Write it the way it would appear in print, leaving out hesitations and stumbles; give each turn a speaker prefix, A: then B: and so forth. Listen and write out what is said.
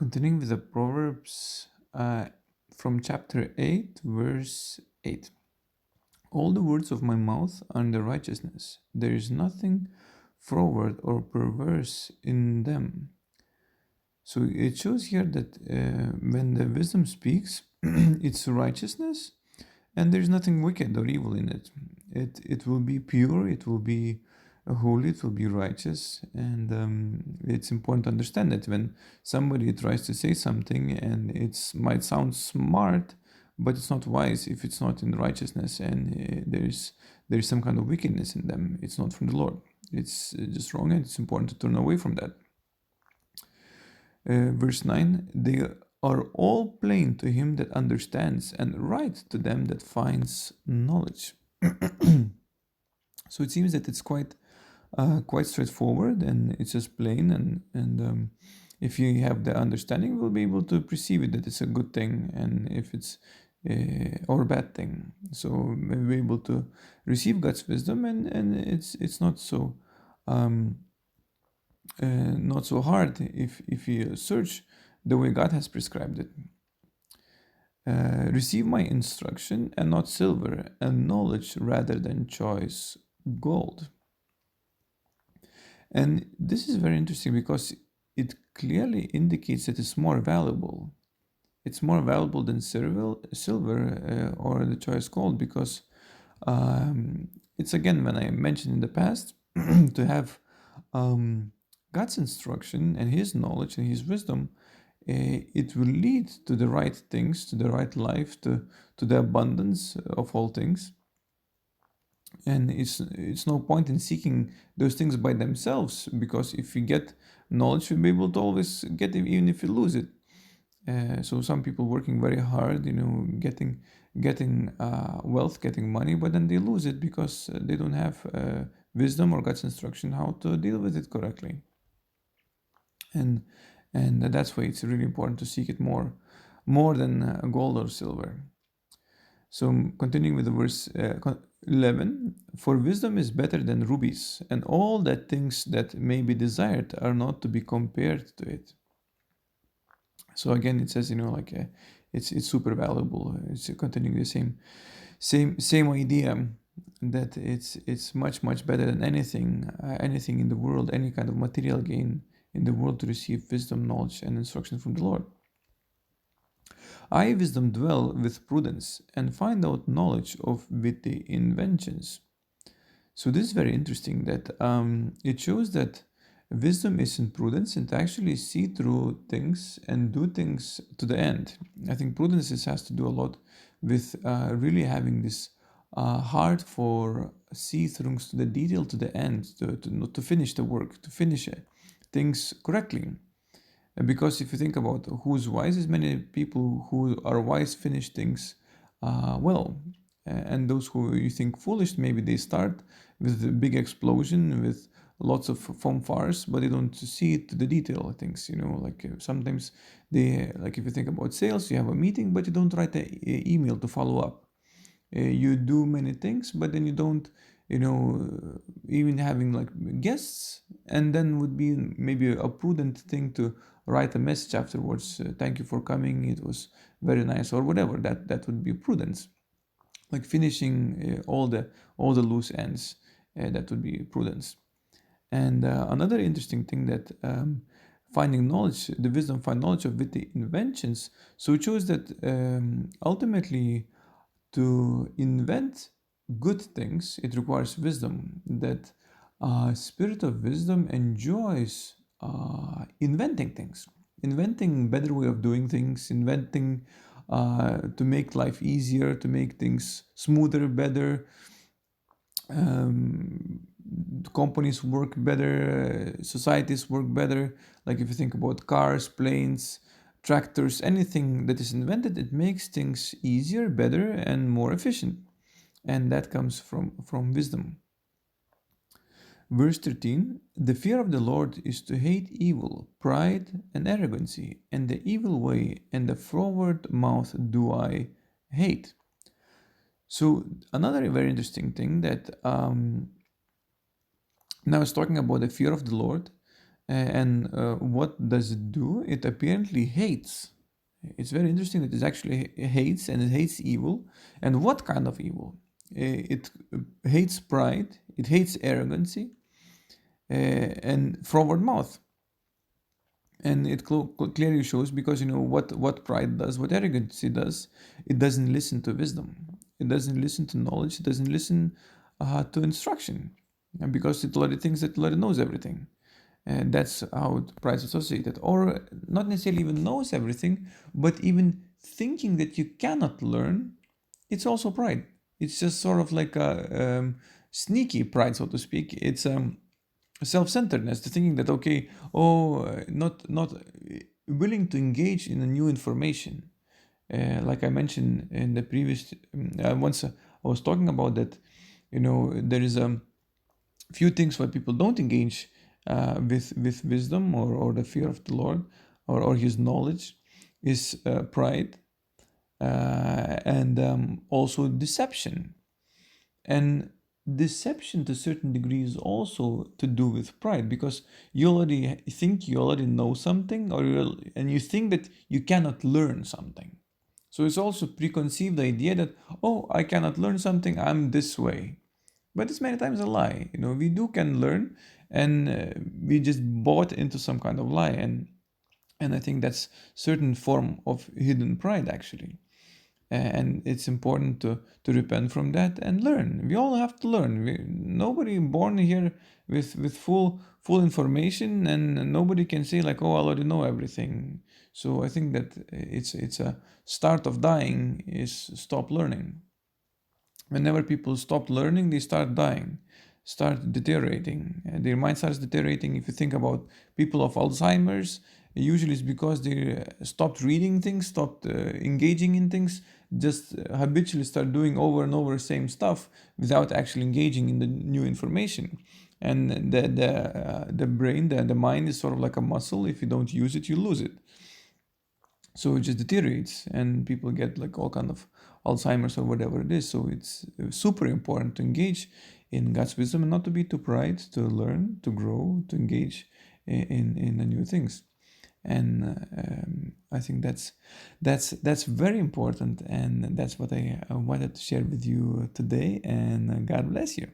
A: Continuing with the Proverbs from chapter 8, verse 8. All the words of my mouth are in the righteousness. There is nothing froward or perverse in them. So it shows here that when the wisdom speaks, it's righteousness, and there's nothing wicked or evil in it. It will be pure, it will be holy, it will be righteous, and it's important to understand that when somebody tries to say something and it might sound smart, but it's not wise if it's not in righteousness, and there's some kind of wickedness in them. It's not from the Lord. It's just wrong, and it's important to turn away from that. Verse 9, they are all plain to him that understands, and right to them that finds knowledge. So it seems that it's quite straightforward, and it's just plain, and if you have the understanding, you'll be able to perceive it that it's a good thing, and if it's or a bad thing. So we'll be able to receive God's wisdom, and it's not so hard if you search the way God has prescribed it. Receive my instruction and not silver, and knowledge rather than choice gold. And this is very interesting because it clearly indicates that it's more valuable. It's more valuable than silver or the choice gold, because it's, again, when I mentioned in the past, to have God's instruction and His knowledge and His wisdom, it will lead to the right things, to the right life, to the abundance of all things. And it's no point in seeking those things by themselves, because if you get knowledge, you'll be able to always get it, even if you lose it. So some people working very hard, getting wealth, getting money, but then they lose it because they don't have wisdom or God's instruction how to deal with it correctly. And that's why it's really important to seek it more than gold or silver. So continuing with the verse 11, for wisdom is better than rubies, and all that things that may be desired are not to be compared to it. So again, it says, it's super valuable. It's continuing the same idea, that it's much better than anything in the world, any kind of material gain in the world, to receive wisdom, knowledge, and instruction from the Lord. I, wisdom, dwell with prudence, and find out knowledge of witty inventions. So this is very interesting, that it shows that wisdom is in prudence, and to actually see through things and do things to the end. I think prudence has to do a lot with really having this heart for see things to the detail, to the end, to finish the work, to finish things correctly. Because if you think about who's wise, is many people who are wise finish things well. And those who you think foolish, maybe they start with a big explosion, with lots of fanfares, but they don't see it to the detail of things. Sometimes they, like if you think about sales, you have a meeting, but you don't write an email to follow up. You do many things, but then you don't, even having like guests, and then would be maybe a prudent thing to write a message afterwards. Thank you for coming. It was very nice, or whatever. That would be prudence, like finishing all the loose ends. That would be prudence. And another interesting thing, that finding knowledge, the wisdom find knowledge of witty inventions. So it shows that ultimately, to invent good things, it requires wisdom. That spirit of wisdom enjoys inventing things, inventing better way of doing things, inventing to make life easier, to make things smoother, better. Companies work better, societies work better. Like if you think about cars, planes, tractors, anything that is invented, it makes things easier, better, and more efficient. And that comes from wisdom. Verse 13, the fear of the Lord is to hate evil, pride, and arrogancy, and the evil way and the froward mouth do I hate. So another very interesting thing, that now it's talking about the fear of the Lord, And what does it do? It apparently hates. It's very interesting that it actually hates, and it hates evil. And what kind of evil? It hates pride, it hates arrogancy, and froward mouth. And it clearly shows, because what pride does, what arrogancy does. It doesn't listen to wisdom, it doesn't listen to knowledge, it doesn't listen to instruction, and because it already thinks that it already knows everything. And that's how pride is associated, or not necessarily even knows everything, but even thinking that you cannot learn. It's also pride. It's just sort of like a sneaky pride, so to speak. It's self-centeredness, the thinking that, okay, not willing to engage in a new information. Like I mentioned in the previous, once I was talking about that, there is a few things why people don't engage with wisdom, or the fear of the Lord, or His knowledge, is pride, and also deception. And deception to a certain degree is also to do with pride, because you already think you already know something, and you think that you cannot learn something. So it's also preconceived idea that, oh, I cannot learn something, I'm this way. But it's many times a lie. We do can learn, and we just bought into some kind of lie, and I think that's certain form of hidden pride, actually. And it's important to repent from that and learn. We all have to learn. Nobody born here with full information, and nobody can say like, oh, I already know everything. So I think that it's a start of dying is stop learning. Whenever people stop learning, they start dying, start deteriorating. Their mind starts deteriorating. If you think about people of Alzheimer's, usually it's because they stopped reading things, stopped engaging in things, just habitually start doing over and over the same stuff without actually engaging in the new information. And the brain, the mind is sort of like a muscle. If you don't use it, you lose it. So it just deteriorates, and people get like all kind of Alzheimer's or whatever it is. So it's super important to engage in God's wisdom, and not to be too pride, to learn, to grow, to engage in the new things. And I think that's very important, and that's what I wanted to share with you today. And God bless you.